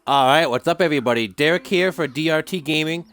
Alright, what's up everybody? Derek here for DRT Gaming,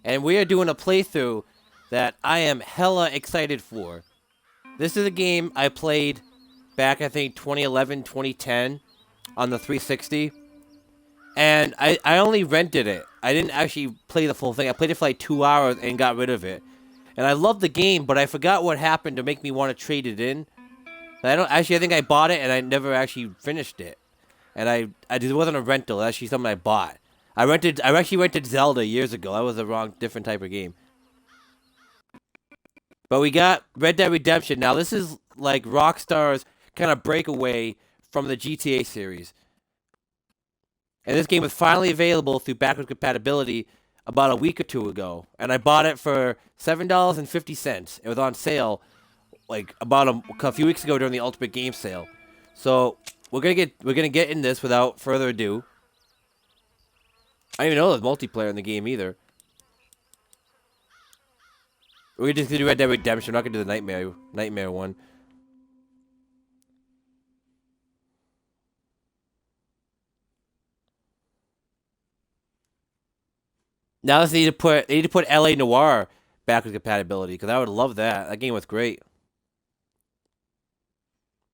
and we are doing a playthrough that I am hella excited for. This is a game I played back, I think, 2011, 2010 on the 360, and I only rented it. I didn't actually play the full thing. I played it for like 2 hours and got rid of it. And I loved the game, but I forgot what happened to make me want to trade it in. I think I bought it and I never actually finished it. And it wasn't a rental. It's actually something I bought. I actually rented Zelda years ago. That was a different type of game. But we got Red Dead Redemption. Now this is like Rockstar's kind of breakaway from the GTA series. And this game was finally available through backwards compatibility about a week or two ago. And I bought it for $7.50. It was on sale like about a few weeks ago during the Ultimate Game Sale. So we're gonna get in this without further ado. I didn't even know there's multiplayer in the game either. We're just gonna do Red Dead Redemption. We're not gonna do the Nightmare one. Now they need to put LA Noire back with compatibility because I would love that. That game was great.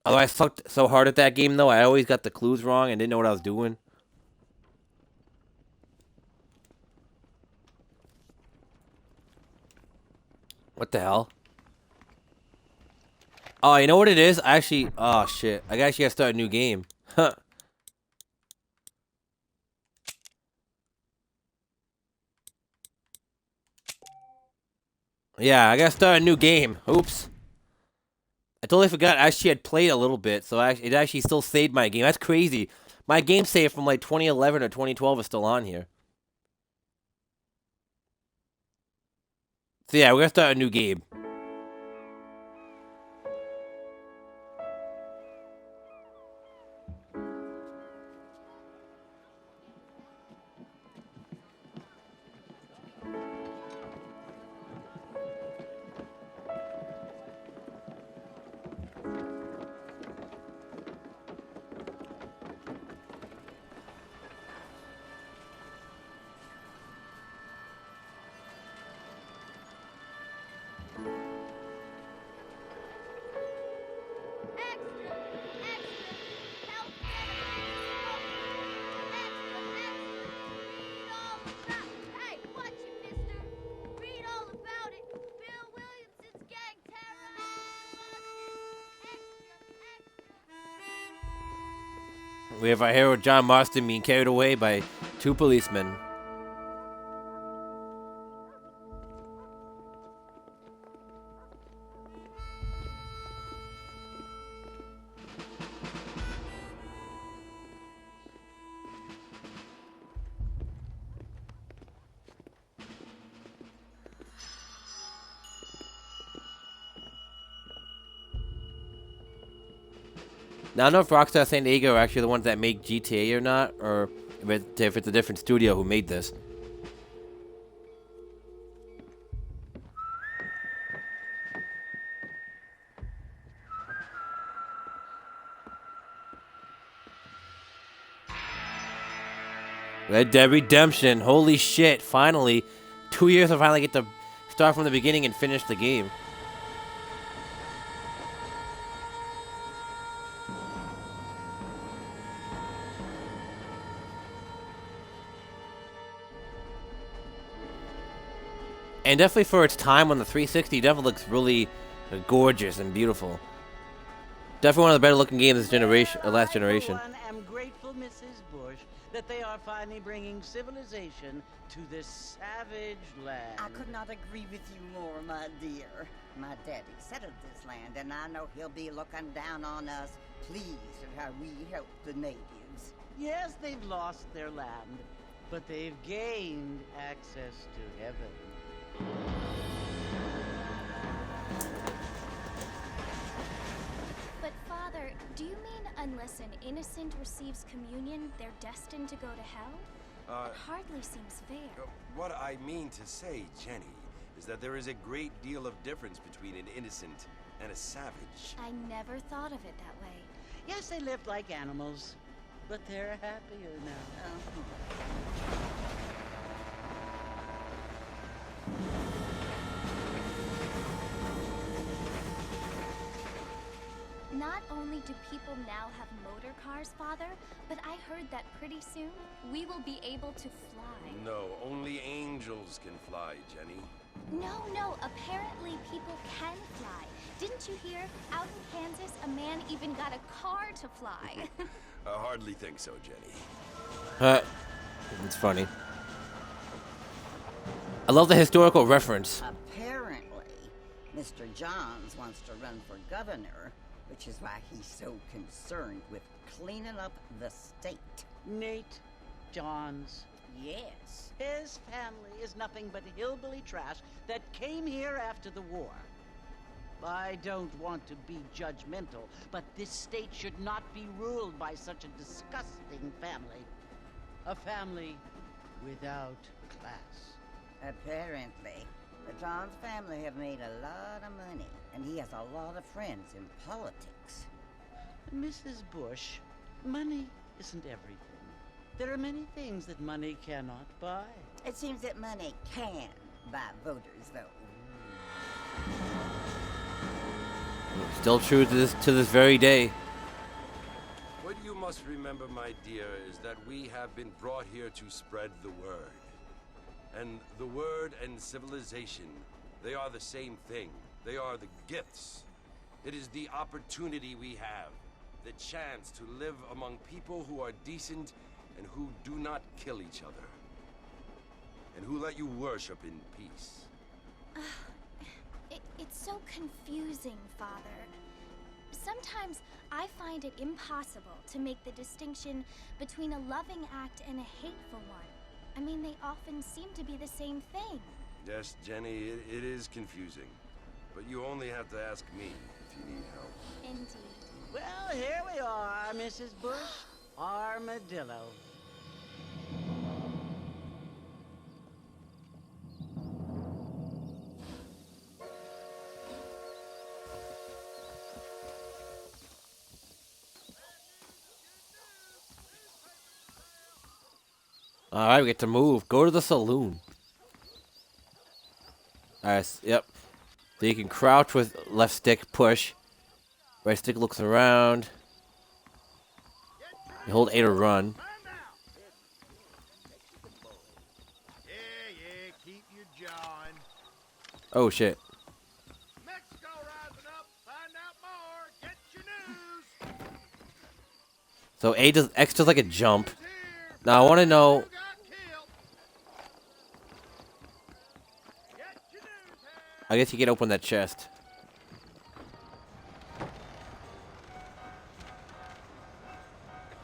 Although I sucked so hard at that game though, I always got the clues wrong and didn't know what I was doing. What the hell? Oh, you know what it is? Oh shit. I actually gotta start a new game. Huh. Yeah, I gotta start a new game. Oops. I totally forgot I actually had played a little bit, so it actually still saved my game. That's crazy. My game save from like 2011 or 2012 is still on here. So yeah, we're gonna start a new game. We have our hero John Marston being carried away by two policemen. Now I don't know if Rockstar San Diego are actually the ones that make GTA or not, or if it's a different studio who made this. Red Dead Redemption, holy shit, finally. 2 years to finally get to start from the beginning and finish the game. And definitely for its time on the 360, it definitely looks really gorgeous and beautiful. Definitely one of the better looking games this generation, last generation. I am grateful, Mrs. Bush, that they are finally bringing civilization to this savage land. I could not agree with you more, my dear. My daddy settled this land, and I know he'll be looking down on us, pleased at how we help the natives. Yes, they've lost their land, but they've gained access to heaven. But Father, do you mean unless an innocent receives communion, they're destined to go to hell? It hardly seems fair. What I mean to say, Jenny, is that there is a great deal of difference between an innocent and a savage. I never thought of it that way. Yes, they lived like animals, but they're happier now. do people now have motor cars, Father, but I heard that pretty soon we will be able to fly. No, only angels can fly, Jenny. No, apparently people can fly. Didn't you hear? Out in Kansas, a man even got a car to fly. I hardly think so, Jenny. It's funny. I love the historical reference. Apparently, Mr. Johns wants to run for governor, which is why he's so concerned with cleaning up the state. Nate Johns. Yes. His family is nothing but hillbilly trash that came here after the war. I don't want to be judgmental, but this state should not be ruled by such a disgusting family. A family without class. Apparently, the Johns family have made a lot of money, and he has a lot of friends in politics. Mrs. Bush, money isn't everything. There are many things that money cannot buy. It seems that money can buy voters, though. Still true to this very day. What you must remember, my dear, is that we have been brought here to spread the word. And the word and civilization, they are the same thing. They are the gifts. It is the opportunity we have, the chance to live among people who are decent and who do not kill each other, and who let you worship in peace. It's so confusing, Father. Sometimes I find it impossible to make the distinction between a loving act and a hateful one. I mean, they often seem to be the same thing. Yes, Jenny, it is confusing. But you only have to ask me if you need help. Indeed. Well, here we are, Mrs. Bush. Armadillo. Alright, we get to move. Go to the saloon. Alright, yep. So you can crouch with left stick, push. Right stick looks around. You hold A to run. Yeah, keep your jawing. Oh shit. Mexico rising up, find out more, get your news. So X does like a jump. Now I want to know. Who got killed? Get your news, Harry. I guess you can open that chest.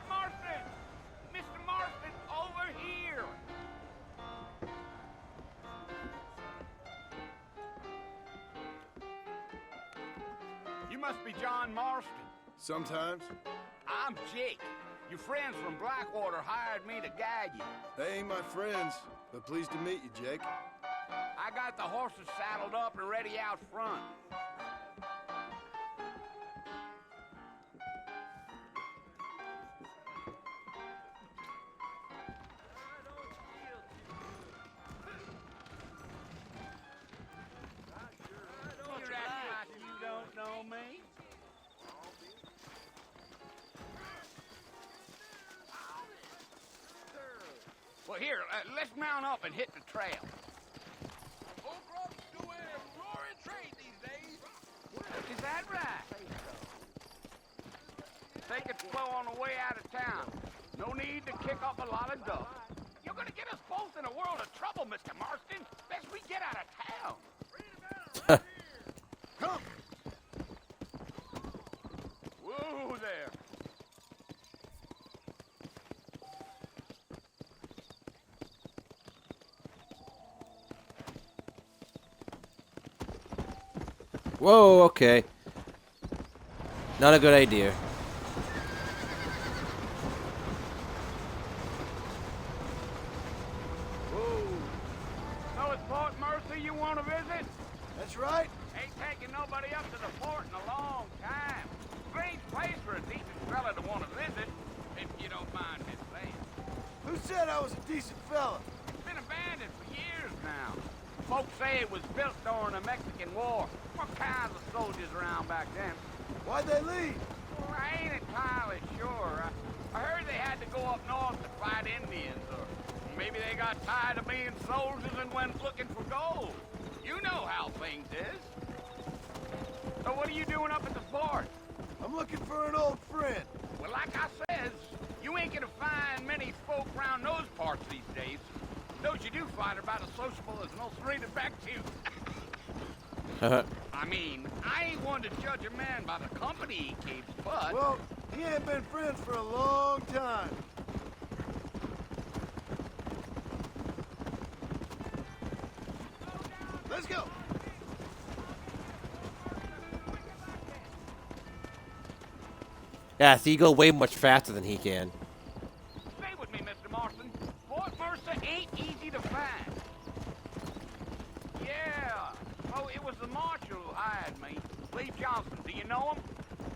Marston! Mr. Marston, over here! You must be John Marston. Sometimes. I'm Jake. Your friends from Blackwater hired me to guide you. They ain't my friends, but pleased to meet you, Jake. I got the horses saddled up and ready out front. You're acting like you don't know me. Well, here, let's mount up and hit the trail. Old grubs do a roaring trade these days. Is that right? Take it slow on the way out of town. No need to kick up a lot of dust. You're gonna get us both in a world of trouble, Mr. Marston. Best we get out of town. Come! Whoa there. Whoa, okay. Not a good idea. So it's Fort Mercer you want to visit? That's right. Ain't taking nobody up to the fort in a long time. Strange place for a decent fella to want to visit, if you don't mind me saying. Who said I was a decent fella? It's been abandoned for years now. Folks say it was built during the Mexican War. What kinds of soldiers around back then? Why'd they leave? Well, I ain't entirely sure. I heard they had to go up north to fight Indians, or maybe they got tired of being soldiers and went looking for gold. You know how things is. So what are you doing up at the fort? I'm looking for an old friend. Well, like I says, you ain't gonna find many folk round those parts these days. Those you do find are about as sociable as an old straight back to. I mean, I ain't one to judge a man by the company he keeps, but... Well, he ain't been friends for a long time. Let's go. Yeah, so you go way much faster than he can. Stay with me, Mr. Marston. Fort Mercer ain't easy to find. Yeah. Oh, it was the marshal who hired me. Lee Johnson. Do you know him?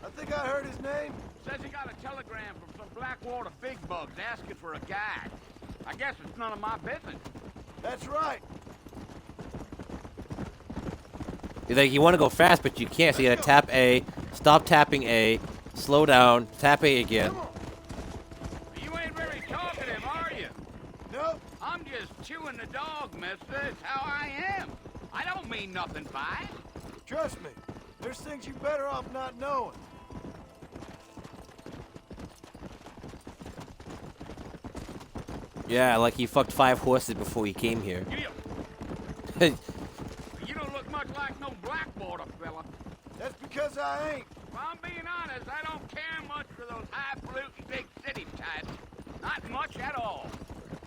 I think I heard his name. Says he got a telegram from some Blackwater big bugs asking for a guide. I guess it's none of my business. That's right. He's like, you want to go fast, but you can't, so you gotta tap A, stop tapping A, slow down, tap A again. Come on. You ain't very talkative, are you? Nope. I'm just chewing the dog, mister. It's how I am. I don't mean nothing by it. Trust me. There's things you better off not knowing. Yeah, like he fucked 5 horses before he came here. You don't look much like no Blackwater fella. That's because I ain't. If I'm being honest, I don't care much for those highfalutin big city types. Not much at all.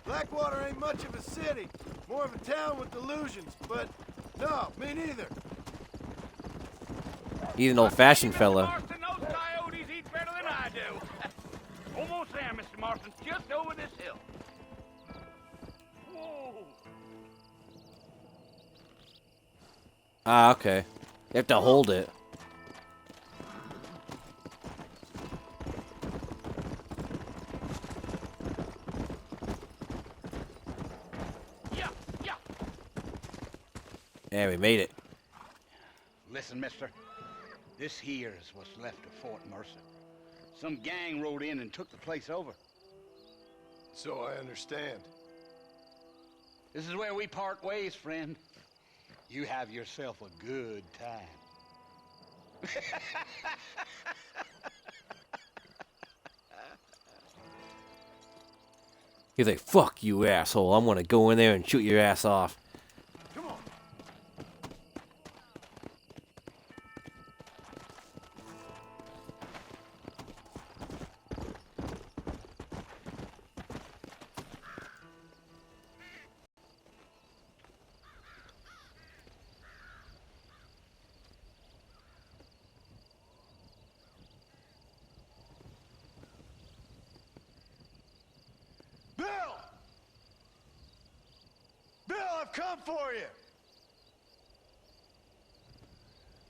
Blackwater ain't much of a city. More of a town with delusions, but no, me neither. He's an old-fashioned Mr. fella. Marston, those coyotes eat better than I do. Almost there, Mr. Marston. Just over this hill. Whoa. Ah, okay. You have to hold it. Yeah, yeah. Yeah, we made it. Listen, mister. This here is what's left of Fort Mercer. Some gang rode in and took the place over. So I understand. This is where we part ways, friend. You have yourself a good time. He's like, fuck you, asshole. I'm gonna go in there and shoot your ass off. Come on. Bill! Bill, I've come for you!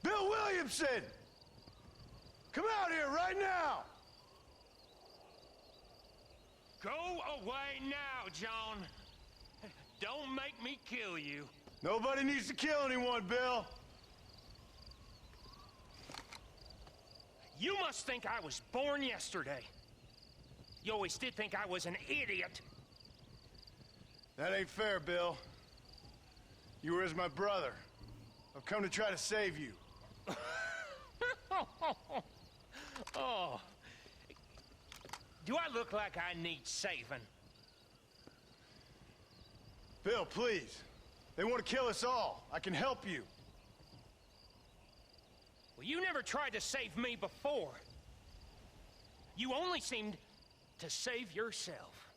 Bill Williamson! Come out here right now! Go away now, John. Don't make me kill you. Nobody needs to kill anyone, Bill. You must think I was born yesterday. You always did think I was an idiot. That ain't fair, Bill. You were as my brother. I've come to try to save you. Oh. Do I look like I need saving? Bill, please. They want to kill us all. I can help you. Well, you never tried to save me before. You only seemed to save yourself.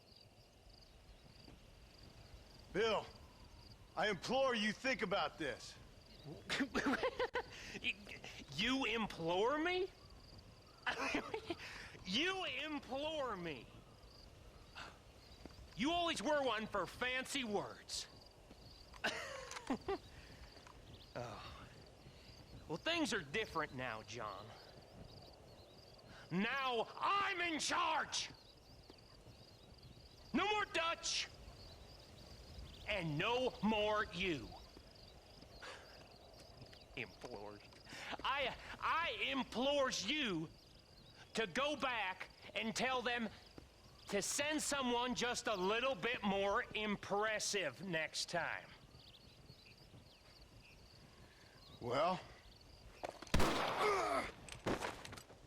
Bill, I implore you think about this. You implore me? You implore me. You always were one for fancy words. Oh. Well, things are different now, John. Now I'm in charge. No more Dutch. And no more you. Implores. I implores you to go back and tell them to send someone just a little bit more impressive next time. Well?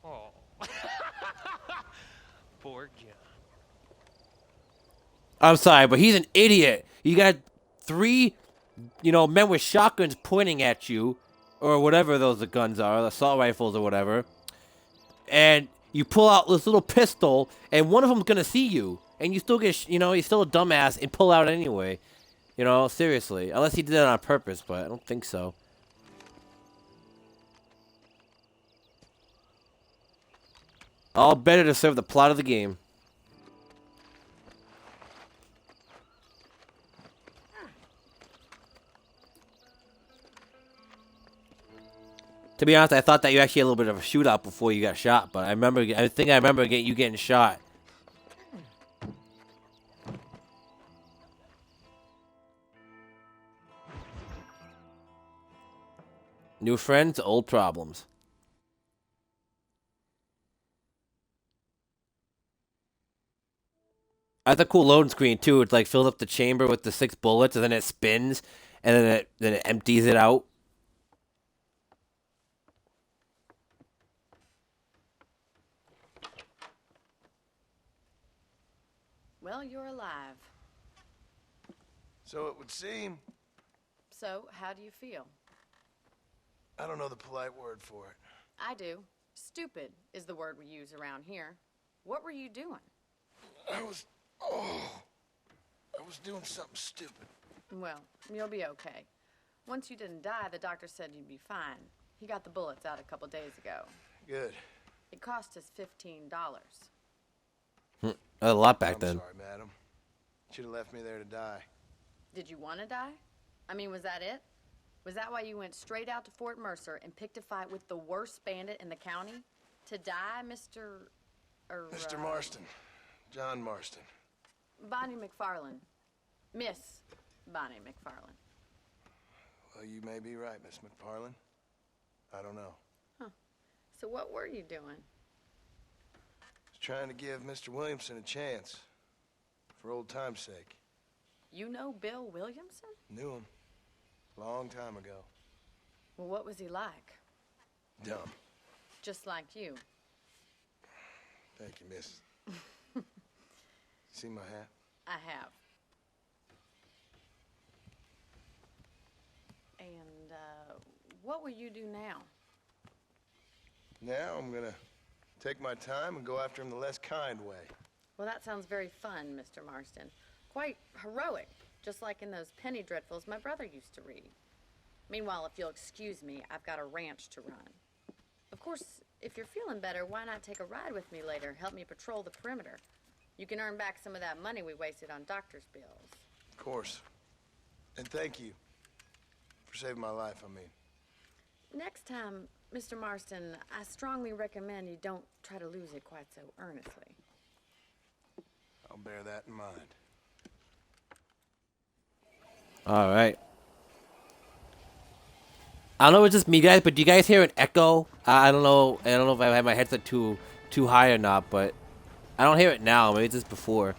Oh. Poor John. I'm sorry, but he's an idiot. You got 3, men with shotguns pointing at you, or whatever those guns are, assault rifles or whatever. And you pull out this little pistol, and one of them's gonna see you, and you still get, you're still a dumbass and pull out anyway. Seriously. Unless he did it on purpose, but I don't think so. All better to serve the plot of the game. To be honest, I thought that you actually had a little bit of a shootout before you got shot, but I remember you getting shot. New friends, old problems. That's a cool loading screen too. It's like fills up the chamber with the 6 bullets, and then it spins, and then it empties it out. Well, you're alive. So it would seem. So, how do you feel? I don't know the polite word for it. I do. Stupid is the word we use around here. What were you doing? I was doing something stupid. Well, you'll be okay. Once you didn't die, the doctor said you'd be fine. He got the bullets out a couple days ago. Good. It cost us $15. A lot back then. I'm sorry, madam. Should have left me there to die. Did you want to die? I mean, was that it? Was that why you went straight out to Fort Mercer and picked a fight with the worst bandit in the county? To die, Mr. Mr. Marston. John Marston. Bonnie McFarlane. Miss Bonnie McFarlane. Well, you may be right, Miss McFarlane. I don't know. Huh. So what were you doing? Trying to give Mr. Williamson a chance. For old time's sake. You know Bill Williamson? Knew him. Long time ago. Well, what was he like? Dumb. Just like you. Thank you, miss. See my hat? I have. And, what will you do now? Now I'm gonna take my time and go after him the less kind way. Well, that sounds very fun, Mr. Marston. Quite heroic, just like in those penny dreadfuls my brother used to read. Meanwhile, if you'll excuse me, I've got a ranch to run. Of course, if you're feeling better, why not take a ride with me later? Help me patrol the perimeter. You can earn back some of that money we wasted on doctor's bills. Of course. And thank you for saving my life, I mean. Next time, Mr. Marston, I strongly recommend you don't try to lose it quite so earnestly. I'll bear that in mind. All right. I don't know if it's just me, guys, but do you guys hear an echo? I don't know. I don't know if I have my headset too high or not, but I don't hear it now. Maybe it's just before.